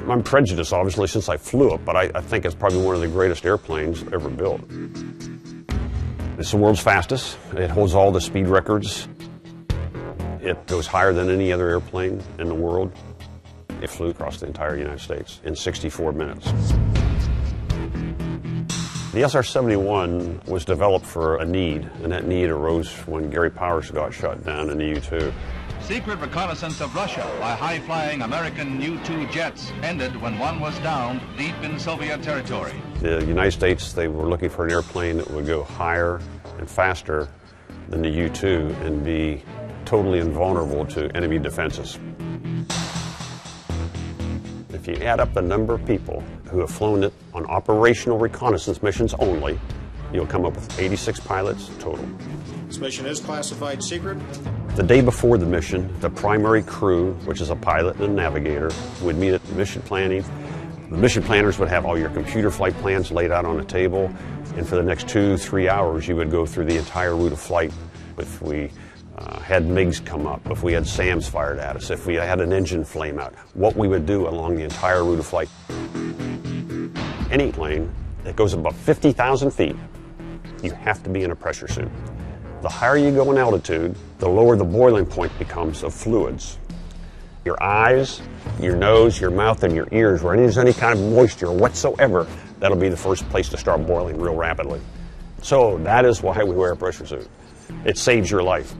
I'm prejudiced, obviously, since I flew it, but I think it's probably one of the greatest airplanes ever built. It's the world's fastest. It holds all the speed records. It goes higher than any other airplane in the world. It flew across the entire United States in 64 minutes. The SR-71 was developed for a need, and that need arose when Gary Powers got shot down in the U-2. Secret reconnaissance of Russia by high-flying American U-2 jets ended when one was downed deep in Soviet territory. The United States, they were looking for an airplane that would go higher and faster than the U-2 and be totally invulnerable to enemy defenses. If you add up the number of people who have flown it on operational reconnaissance missions only, you'll come up with 86 pilots total. This mission is classified secret. The day before the mission, the primary crew, which is a pilot and a navigator, would meet at mission planning. The mission planners would have all your computer flight plans laid out on a table, and for the next 2-3 hours, you would go through the entire route of flight. If we had MiGs come up, if we had SAMs fired at us, if we had an engine flame out, what we would do along the entire route of flight. Any plane that goes above 50,000 feet, you have to be in a pressure suit. The higher you go in altitude, the lower the boiling point becomes of fluids. Your eyes, your nose, your mouth, and your ears, where there's any kind of moisture whatsoever, that'll be the first place to start boiling real rapidly. So that is why we wear a pressure suit. It saves your life.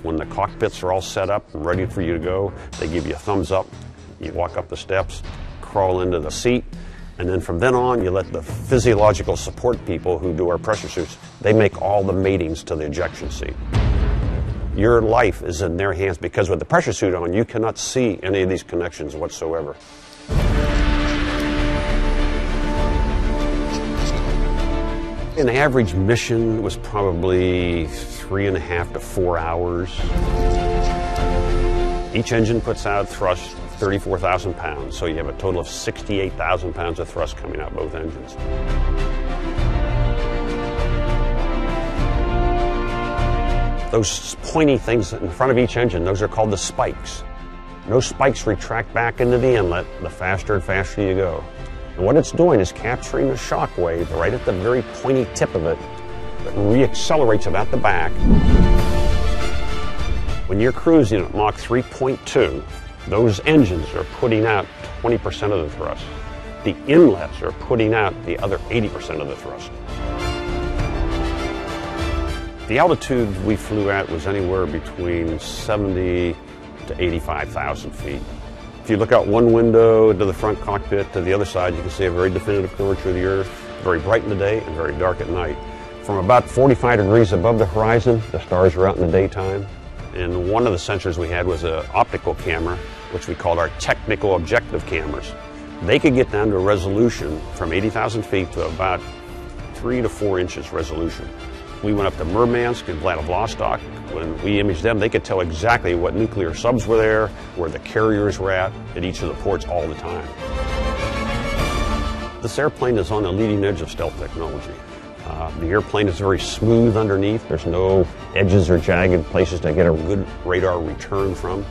When the cockpits are all set up and ready for you to go, they give you a thumbs up. You walk up the steps, crawl into the seat, and then from then on, you let the physiological support people who do our pressure suits, they make all the matings to the ejection seat. Your life is in their hands because with the pressure suit on, you cannot see any of these connections whatsoever. An average mission was probably 3.5 to 4 hours. Each engine puts out thrust 34,000 pounds, so you have a total of 68,000 pounds of thrust coming out both engines. Those pointy things in front of each engine, those are called the spikes. Those spikes retract back into the inlet the faster and faster you go. And what it's doing is capturing the shock wave right at the very pointy tip of it that reaccelerates it at the back. When you're cruising at Mach 3.2, those engines are putting out 20% of the thrust. The inlets are putting out the other 80% of the thrust. The altitude we flew at was anywhere between 70 to 85,000 feet. If you look out one window to the front cockpit to the other side, you can see a very definitive curvature of the Earth, very bright in the day and very dark at night. From about 45 degrees above the horizon, the stars are out in the daytime. And one of the sensors we had was an optical camera, which we called our technical objective cameras. They could get down to a resolution from 80,000 feet to about 3 to 4 inches resolution. We went up to Murmansk and Vladivostok. When we imaged them, they could tell exactly what nuclear subs were there, where the carriers were at each of the ports all the time. This airplane is on the leading edge of stealth technology. The airplane is very smooth underneath. There's no edges or jagged places to get a good radar return from.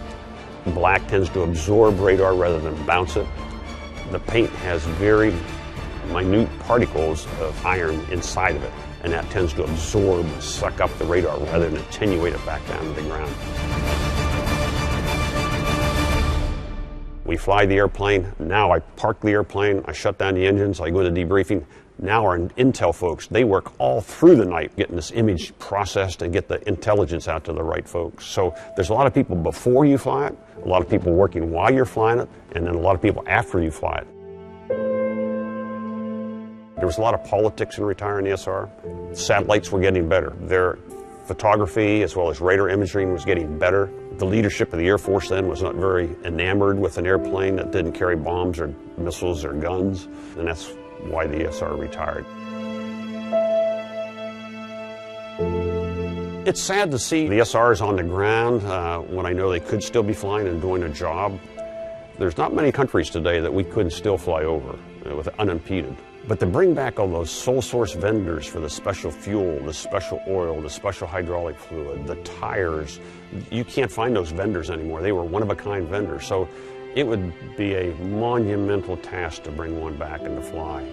Black tends to absorb radar rather than bounce it. The paint has very minute particles of iron inside of it, and that tends to absorb and suck up the radar rather than attenuate it back down to the ground. We fly the airplane. Now I park the airplane, I shut down the engines, I go to debriefing. Now our intel folks, they work all through the night getting this image processed and get the intelligence out to the right folks. So there's a lot of people before you fly it, a lot of people working while you're flying it, and then a lot of people after you fly it. There was a lot of politics in retiring the SR. Satellites were getting better. Their photography as well as radar imaging was getting better. The leadership of the Air Force then was not very enamored with an airplane that didn't carry bombs or missiles or guns, and that's why the SR retired. It's sad to see the SRs on the ground when I know they could still be flying and doing a job. There's not many countries today that we couldn't still fly over. unimpeded. But to bring back all those sole source vendors for the special fuel, the special oil, the special hydraulic fluid, the tires, you can't find those vendors anymore. They were one-of-a-kind vendors. So it would be a monumental task to bring one back and to fly.